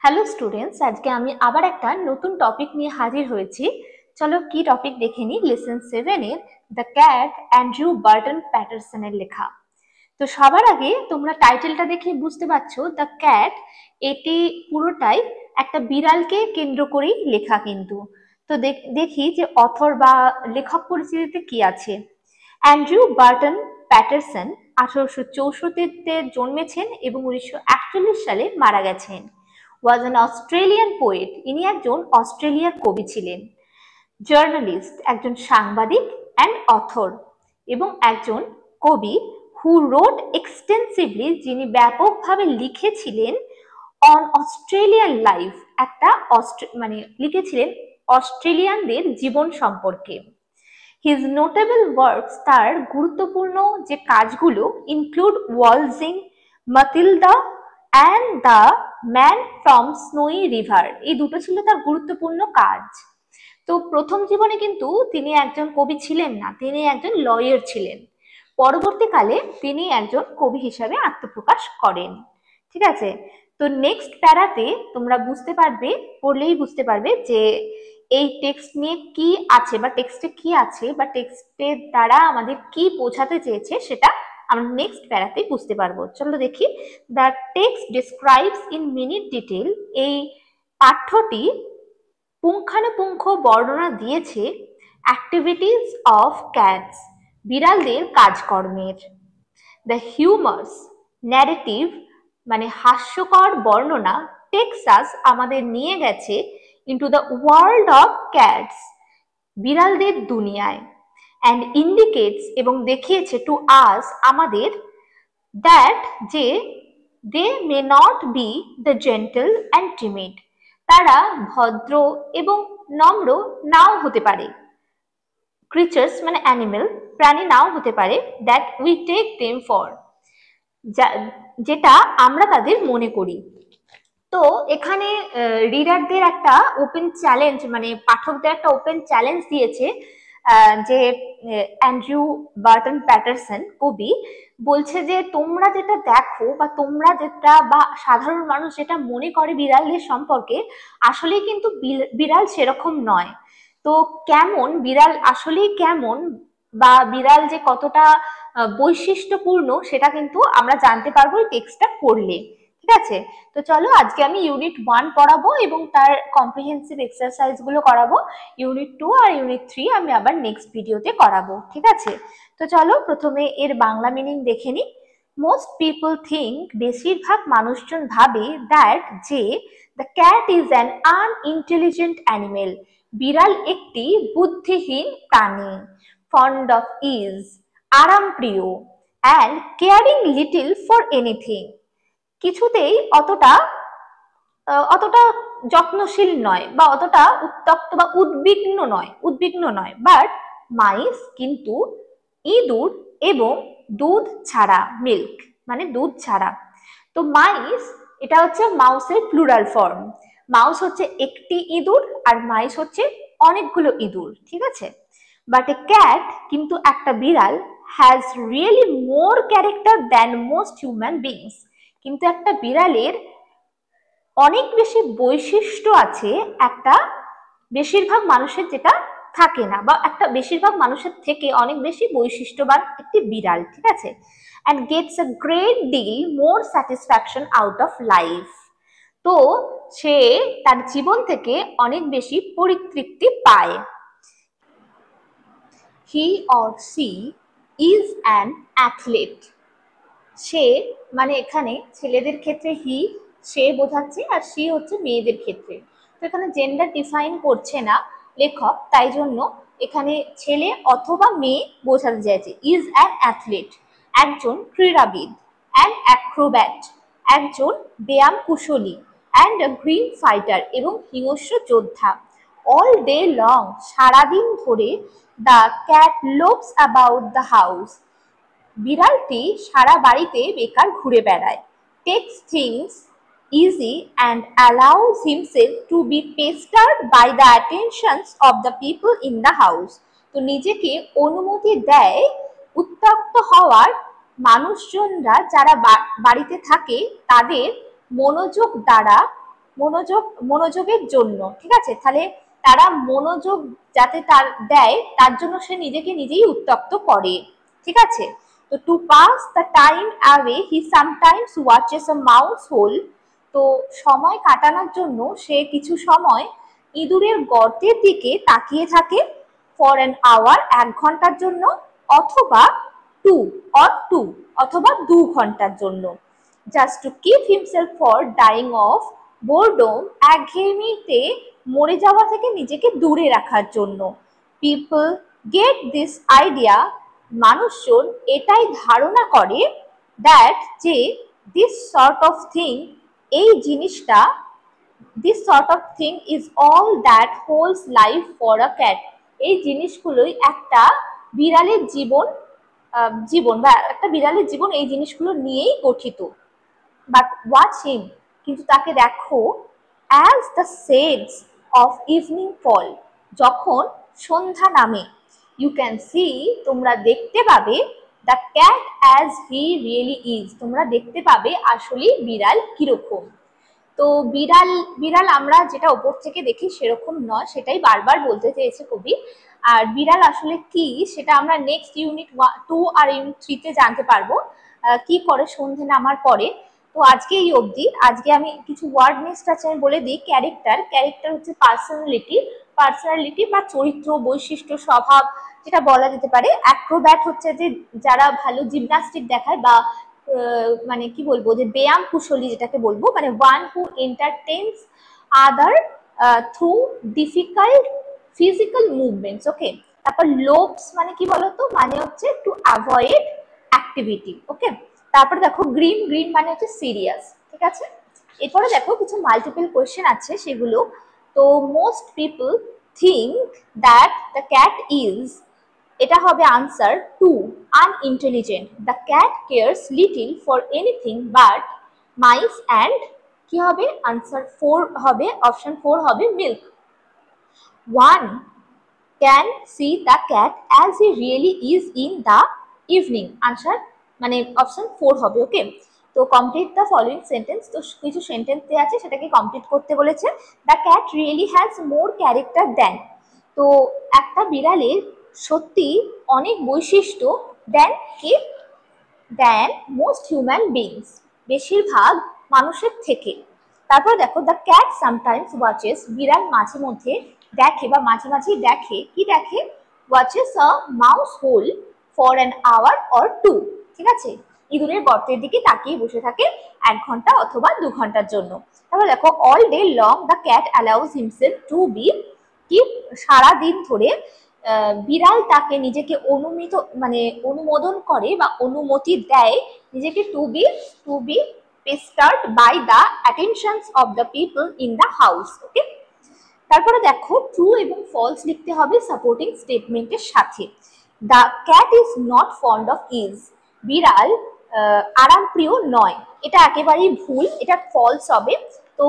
Hello students, আজকে আমি আবার একটা নতুন টপিক নিয়ে হাজির হয়েছি। চলো কি টপিক দেখে নিই। লেসন 7 এর দ্য ক্যাট অ্যান্ড্রু বার্টন প্যাটারসনের লেখা। তো সবার আগে তোমরা টাইটেলটা দেখে বুঝতে পারছো দ্য ক্যাট, এটি পুরোটাই একটা বিড়ালকে কেন্দ্র করেই লেখা। কিন্তু তো দেখি যে অথর বা লেখক পরিচিতিতে কি আছে। অ্যান্ড্রু বার্টন প্যাটারসন 1864-তে জন্মেছেন এবং 1941 সালে মারা গেছেন। ওয়াজ অ্যান অস্ট্রেলিয়ান পোয়েট, ইনি একজন অস্ট্রেলিয়ার কবি ছিলেন। জার্নালিস্ট, একজন সাংবাদিক অ্যান্ড অথর, এবং একজন কবি হু রোট এক্সটেন্সিভলি, যিনি ব্যাপকভাবে লিখেছিলেন অন অস্ট্রেলিয়ান লাইফ, একটা লিখেছিলেন অস্ট্রেলিয়ানদের জীবন সম্পর্কে। হিজ নোটেবল ওয়ার্কস, তার গুরুত্বপূর্ণ যে কাজগুলো, include waltzing, Matilda and the Man from Snowy River. এই দুটো ছিল তার গুরুত্বপূর্ণ কাজ। তো প্রথম জীবনে কিন্তু তিনি একজন কবি ছিলেন না, তিনি একজন লয়ার ছিলেন। পরবর্তীকালে তিনি একজন কবি হিসাবে আত্মপ্রকাশ করেন। ঠিক আছে, তো নেক্সট প্যারাতে তোমরা বুঝতে পারবে, পড়লেই বুঝতে পারবে যে এই টেক্সট নিয়ে কি আছে বা টেক্সটে কি আছে বা টেক্সটের দ্বারা আমাদের কি বোঝাতে চেয়েছে সেটা আমরা নেক্সট প্যারাতে বুঝতে পারবো। চলো দেখি। The text describes in minute detail, এই পাঠ্যটি পুঙ্খানুপুঙ্খ বর্ণনা দিয়েছে অ্যাক্টিভিটিস অফ ক্যাটস, বিড়ালদের কাজকর্মের। দ্য হিউমার্স ন্যারেটিভ, হাস্যকর বর্ণনা, টেক্সাস আমাদের নিয়ে গেছে into the world of cats, বিড়ালদের দুনিয়ায়। অ্যান্ড ইন্ডিকেটস, এবং দেখিয়েছে টু আস আমাদের, দ্যাট যে they may not be the gentle and timid, তারা ভদ্র এবং নম্র নাও হতে পারে। ক্রিচার্স অ্যানিমেল, প্রাণী নাও হতে পারে। That we take them for, যেটা আমরা তাদের মনে করি। তো এখানে রিডারদের একটা ওপেন চ্যালেঞ্জ, পাঠকদের একটা ওপেন চ্যালেঞ্জ দিয়েছে যে অ্যান্ড্রু বার্টন প্যাটারসন কবি বলছে যে তোমরা যেটা দেখো বা তোমরা যেটা বা সাধারণ মানুষ যেটা মনে করে বিড়ালদের সম্পর্কে, আসলেই কিন্তু বিড়াল সেরকম নয়। তো কেমন বিড়াল আসলেই কেমন, বা বিড়াল যে কতটা বৈশিষ্ট্যপূর্ণ, সেটা কিন্তু আমরা জানতে পারবো এই টেক্সটটা পড়লে। ঠিক আছে, তো চলো আজকে আমি ইউনিট 1 পড়াবো এবং তার কম্প্রিহেন্সিভ এক্সারসাইজ গুলো করাবো। ইউনিট 2 আর ইউনিট 3 আমি আবার নেক্সট ভিডিওতে করাবো। ঠিক আছে, তো চলো প্রথমে এর বাংলা মিনিং দেখে নিই। মোস্ট পিপল থিঙ্ক, বেশিরভাগ মানুষজন ভাবে, দ্যাট যে the cat is an unintelligent animal, বিড়াল একটি বুদ্ধিহীন প্রাণী। ফন্ড অফ ইজ, আরামপ্রিয়। And caring little for anything, কিছুতেই অতটা যত্নশীল নয় বা অতটা উত্তপ্ত বা উদ্বিগ্ন নয়। বাট মাইস, কিন্তু ইঁদুর, এবং দুধ ছাড়া, মিল্ক দুধ ছাড়া। তো মাইস, এটা হচ্ছে মাউসের প্লুরাল ফর্ম। মাউস হচ্ছে একটি ইঁদুর আর মাইস হচ্ছে অনেকগুলো ইঁদুর। ঠিক আছে, বাট এ ক্যাট, কিন্তু একটা বিড়াল, has really more character than most human beings, কিন্তু একটা বিড়ালের অনেক বেশি বৈশিষ্ট্য আছে একটা বেশিরভাগ মানুষের যেটা থাকে না, বা একটা বেশিরভাগ মানুষের থেকে অনেক বেশি বৈশিষ্ট্যবান একটি বিড়াল। ঠিক আছে, and gets a great deal more satisfaction out of life, তো সে তার জীবন থেকে অনেক বেশি পরিতৃপ্তি পায়। He or she is an athlete, সে এখানে ছেলেদের ক্ষেত্রে হি, সে বোঝাচ্ছে, আর সি হচ্ছে মেয়েদের ক্ষেত্রে। তো এখানে জেন্ডার ডিফাইন করছে না লেখক, তাই জন্য এখানে ছেলে অথবা মেয়ে বোঝাতে চাইছে। ইজ অ্যান অ্যাথলেট, একজন ক্রীড়াবিদ। অ্যান অ্যাক্রোব্যাট, একজন ব্যায়াম কুশলী। অ্যান্ড আ গ্রিন ফাইটার, এবং হিংস্র যোদ্ধা। অল ডে লং, সারাদিন ধরে। The cat loaves about the house, বিড়ালটি সারা বাড়িতে বেকার ঘুরে বেড়ায়। Takes things easy and allows himself to be pestered by the attentions of the people in the house, তো নিজেকে অনুমতি দেয় উত্তপ্ত হওয়ার মানুষজনরা যারা বাড়িতে থাকে তাদের মনোযোগ দ্বারা মনোযোগের জন্য, ঠিক আছে। তাহলে তারা মনোযোগ যাতে তার দেয় তার জন্য সে নিজেকে নিজেই উত্তপ্ত করে, ঠিক আছে। তো to pass the time away he sometimes watches a mouse hole. তো সময় কাটানোর জন্য সে কিছু সময় ইঁদুরের গর্তের দিকে তাকিয়ে থাকে। ফর অ্যান আওয়ার, 1 ঘন্টার জন্য, অথবা টু অথবা 2 ঘন্টার জন্য। Just to keep himself for dying of boredom, একঘেয়েমিতে মরে যাওয়া থেকে নিজেকে দূরে রাখার জন্য। পিপল গেট দিস আইডিয়া, মানুষজন এটাই ধারণা করে, দ্যাট যে দিস সর্ট অফ থিং, এই জিনিসটা, this sort of thing is all that holds life for a cat, এই জিনিসগুলোই একটা বিড়ালের জীবন বা একটা বিড়ালের জীবন এই জিনিসগুলো নিয়েই গঠিত। বাট ওয়াচ হিম, কিন্তু তাকে দেখো, as the shades of evening fall, যখন সন্ধ্যা নামে, ইউ ক্যান সি, তোমরা দেখতে পাবে, the cat as he really is, তোমরা দেখতে পাবে আসলে বিড়াল কিরকম। তো বিড়াল আমরা যেটা ওপর থেকে দেখি সেরকম নয়, সেটাই বারবার বলতে চেয়েছে কবি। আর বিড়াল আসলে কি সেটা আমরা নেক্সট ইউনিট 2 আর ইউনিট 3-তে জানতে পারবো, কি করে সন্ধে নামার পরে। তো আজকে এই অবধি। আজকে আমি কিছু ওয়ার্ড নেক্সট আছে আমি বলে দিই। ক্যারেক্টার হচ্ছে পার্সোনালিটি বা চরিত্র, বৈশিষ্ট্য, স্বভাব, যেটা বলা যেতে পারে। অ্যাক্রোব্যাট হচ্ছে যে যারা ভালো জিমনাস্টিক দেখায় বা মানে কি বলবো, যে ব্যায়াম কুশলী যেটাকে বলবো, মানে one who entertains other through difficult physical movements. Okay, তারপর লোভস মানে কি বলতো, মানে হচ্ছে টু অ্যাভয়েড অ্যাক্টিভিটি। ওকে, তারপরে দেখো গ্রিন মানে হচ্ছে সিরিয়াস, ঠিক আছে। এরপরে দেখো কিছু মাল্টিপল কোয়েশ্চেন আছে সেগুলো। তো most people think that the cat is, এটা হবে answer 2, unintelligent. The cat cares little for anything but mice and, কি হবে আনসার 4 হবে, অপশন 4 হবে milk. 1 can see the cat as he really is in the evening, answer মানে option 4 হবে। ওকে, তো complete the following sentence, তো কিছু sentence দেওয়া আছে সেটাকে কমপ্লিট করতে বলেছে। The cat really has more character than, তো একটা বিড়ালের সত্যি অনেক বৈশিষ্ট্য, দ্যান মোস্ট হিউম্যান বিংস, বেশিরভাগ মানুষের থেকে। তারপর দেখো দ্য ক্যাট সামটাইমস ওয়াচেস, বিড়াল মাঝে মধ্যে দেখে বা মাঝে মাঝেই দেখে, কি দেখে, watches a mouse hole for an hour or 2, ঠিক আছে, ইঁদুরের গর্তের দিকে তাকিয়ে বসে থাকে 1 ঘন্টা অথবা 2 ঘন্টার জন্য। তারপর দেখো all day long the cat allows himself to be, কি সারা দিন ধরে বিড়াল তাকে নিজেকে অনুমোদন করে বা অনুমতি দেয় নিজেকে to be pestered by the attentions of the people in the house. Okay, তারপরে দেখো ট্রু এবং ফলস লিখতে হবে সাপোর্টিং স্টেটমেন্টের সাথে। The cat is not fond of is, বিড়াল আরামপ্রিয় নয়, এটা একেবারেই ভুল, এটা ফলস হবে। তো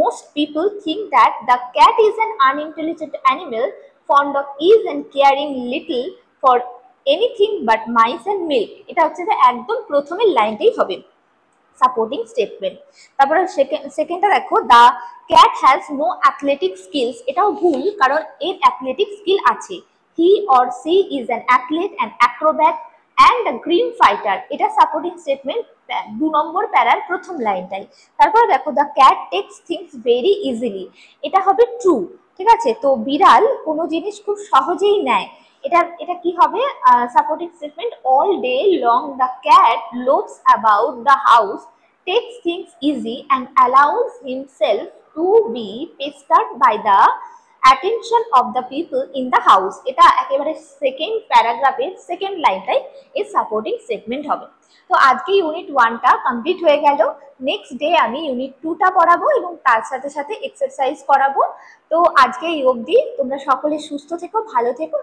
most people think that the cat is an unintelligent animal fond of ease and caring little for anything but mice and milk, এটা হচ্ছে যে একদম প্রথমের লাইনটাই হবে সাপোর্টিং স্টেটমেন্ট। তারপরে সেকেন্ডটা দেখো the cat has no athletic skills, এটাও ভুল কারণ এর অ্যাথলেটিক স্কিল আছে। He or she is an athlete and acrobat and a green fighter, এটা সাপোর্টিং স্টেটমেন্ট 2 নম্বর প্যারার প্রথম লাইনটাই। তারপরে দেখো the cat takes things very easily, এটা হবে ট্রু, ঠিক আছে। তো বিড়াল কোনো জিনিস খুব সহজেই নেয়, এটা কি হবে supporting statement. All day long the cat loaves about the house, takes things easy and allows himself to be pestered by the attention of the people in the house, এটা একেবারে সেকেন্ড প্যারাগ্রাফের সেকেন্ড লাইনটাই এর supporting statement হবে। তো আজকে unit 1টা complete হয়ে গেল। Next day আমি unit 2টা পড়াবো এবং তার সাথে সাথে এক্সারসাইজ করাবো। তো আজকে এই অবধি, তোমরা সকলে সুস্থ থেকো, ভালো থেকো।